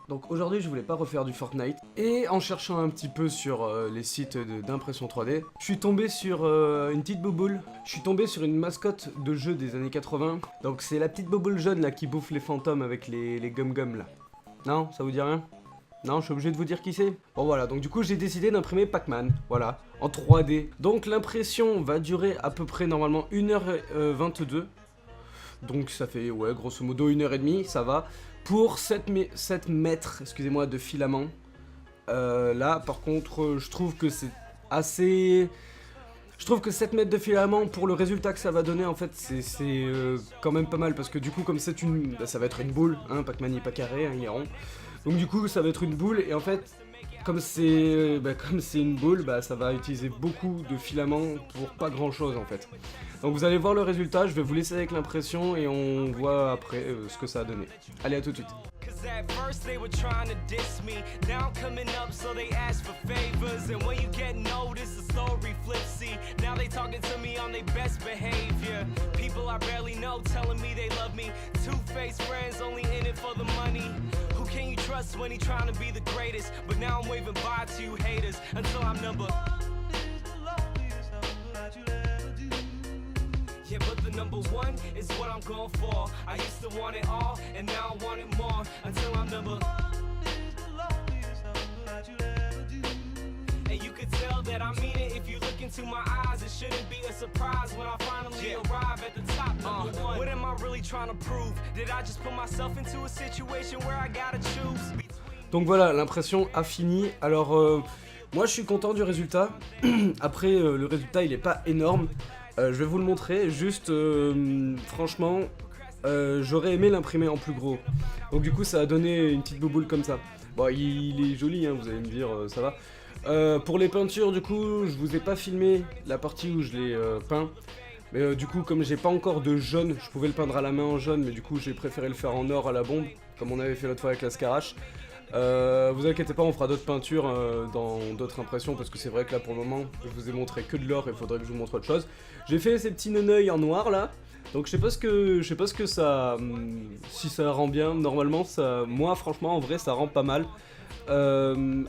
Donc aujourd'hui je voulais pas refaire du Fortnite, et en cherchant un petit peu sur les sites d'impression 3D, je suis tombé sur une petite bouboule, je suis tombé sur une mascotte de jeu des années 80, donc c'est la petite bouboule jaune là qui bouffe les fantômes avec les gum-gum là. Non, ça vous dit rien? Non, je suis obligé de vous dire qui c'est? Bon voilà, donc du coup j'ai décidé d'imprimer Pac-Man, voilà, en 3D. Donc l'impression va durer à peu près normalement 1h22, donc ça fait, ouais, grosso modo 1h30, ça va. Pour 7 mètres, excusez-moi, de filament. Là, par contre, je trouve que c'est assez... Je trouve que 7 mètres de filament, pour le résultat que ça va donner, en fait, c'est quand même pas mal. Parce que du coup, comme c'est une... Bah, ça va être une boule, hein, Pac-Man n'est pas carré, hein, il est rond. Donc du coup, ça va être une boule, et en fait... Comme c'est une boule, bah, ça va utiliser beaucoup de filaments pour pas grand chose en fait. Donc vous allez voir le résultat, je vais vous laisser avec l'impression et on voit après ce que ça a donné. Allez, à tout de suite. At first they were trying to diss me. Now I'm coming up, so they ask for favors. And when you get noticed, the story flips. See, now they talking to me on their best behavior. People I barely know telling me they love me. Two-faced friends only in it for the money. Who can you trust when he trying to be the greatest? But now I'm waving bye to you haters until I'm number. Yeah, but the number one is what I'm going for. I used to want it all, and now I want it more. Until I'm number one is the loneliest number that you'll ever do. And you could tell that I mean it if you look into my eyes. It shouldn't be a surprise when I finally arrive at the top, number one. What am I really trying to prove? Did I just put myself into a situation where I gotta choose? Donc voilà, l'impression a fini. Alors, moi je suis content du résultat. Après, le résultat il est pas énorme. Je vais vous le montrer, juste franchement j'aurais aimé l'imprimer en plus gros. Donc du coup ça a donné une petite bouboule comme ça. Bon, il est joli hein, vous allez me dire, ça va. Pour les peintures du coup je vous ai pas filmé la partie où je l'ai peint. Mais du coup comme j'ai pas encore de jaune, je pouvais le peindre à la main en jaune, mais du coup j'ai préféré le faire en or à la bombe, comme on avait fait l'autre fois avec la Scarache. Vous inquiétez pas, on fera d'autres peintures dans d'autres impressions, parce que c'est vrai que là pour le moment je vous ai montré que de l'or et il faudrait que je vous montre autre chose. J'ai fait ces petits neneuils en noir là, donc je sais pas ce que ça, si ça rend bien. Normalement ça, moi franchement en vrai ça rend pas mal.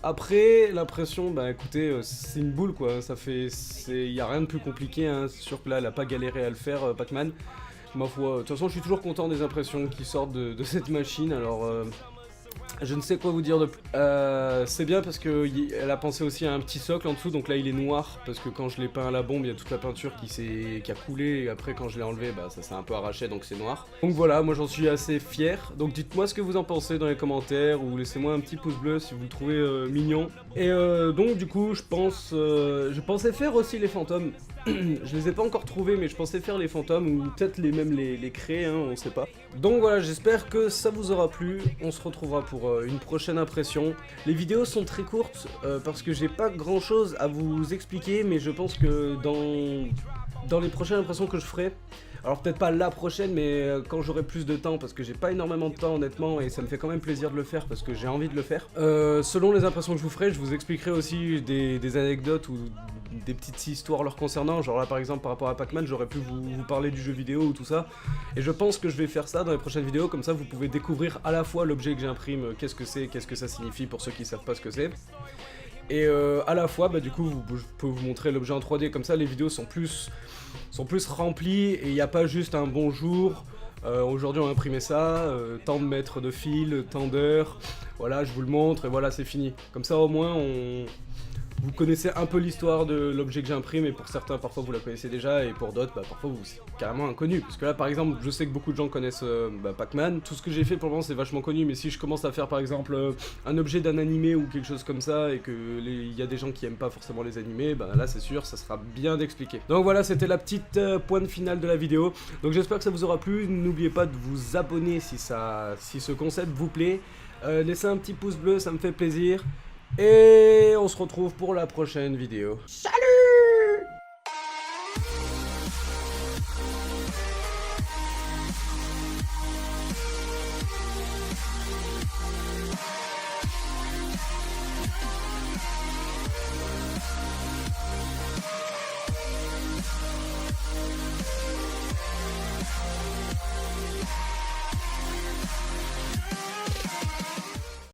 Après l'impression, bah écoutez, c'est une boule quoi, ça fait, y a rien de plus compliqué hein. C'est sûr que là elle a pas galéré à le faire, Pac-Man. Ma foi, de toute façon je suis toujours content des impressions qui sortent de cette machine, alors je ne sais quoi vous dire de plus. C'est bien parce qu'elle a pensé aussi à un petit socle en dessous, donc là il est noir parce que quand je l'ai peint à la bombe, il y a toute la peinture qui a coulé et après quand je l'ai enlevé, bah ça s'est un peu arraché donc c'est noir. Donc voilà, moi j'en suis assez fier. Donc dites-moi ce que vous en pensez dans les commentaires ou laissez-moi un petit pouce bleu si vous le trouvez mignon. Et donc du coup je pensais faire aussi les fantômes. Je les ai pas encore trouvés mais je pensais faire les fantômes ou peut-être même les créer, hein, on sait pas. Donc voilà, j'espère que ça vous aura plu. On se retrouvera pour une prochaine impression. Les vidéos sont très courtes parce que j'ai pas grand chose à vous expliquer, mais je pense que dans les prochaines impressions que je ferai, alors peut-être pas la prochaine, mais quand j'aurai plus de temps, parce que j'ai pas énormément de temps honnêtement, et ça me fait quand même plaisir de le faire parce que j'ai envie de le faire. Selon les impressions que je vous ferai, je vous expliquerai aussi des anecdotes ou des petites histoires leur concernant. Genre là par exemple par rapport à Pac-Man, j'aurais pu vous parler du jeu vidéo ou tout ça. Et je pense que je vais faire ça dans les prochaines vidéos, comme ça vous pouvez découvrir à la fois l'objet que j'imprime, qu'est-ce que c'est, qu'est-ce que ça signifie pour ceux qui savent pas ce que c'est. Et à la fois, bah, du coup, je peux vous montrer l'objet en 3D, comme ça les vidéos sont plus remplies et il n'y a pas juste un bonjour. Aujourd'hui on a imprimé ça, tant de mètres de fil, tant d'heures, voilà je vous le montre et voilà c'est fini. Comme ça au moins vous connaissez un peu l'histoire de l'objet que j'imprime, et pour certains parfois vous la connaissez déjà, et pour d'autres bah, parfois c'est carrément inconnu. Parce que là par exemple je sais que beaucoup de gens connaissent Pac-Man, tout ce que j'ai fait pour le moment c'est vachement connu, mais si je commence à faire par exemple un objet d'un animé ou quelque chose comme ça, et que il y a des gens qui aiment pas forcément les animés, bah là c'est sûr ça sera bien d'expliquer. Donc voilà, c'était la petite pointe finale de la vidéo, donc j'espère que ça vous aura plu. N'oubliez pas de vous abonner si ce concept vous plaît, laissez un petit pouce bleu, ça me fait plaisir. Et on se retrouve pour la prochaine vidéo. Salut!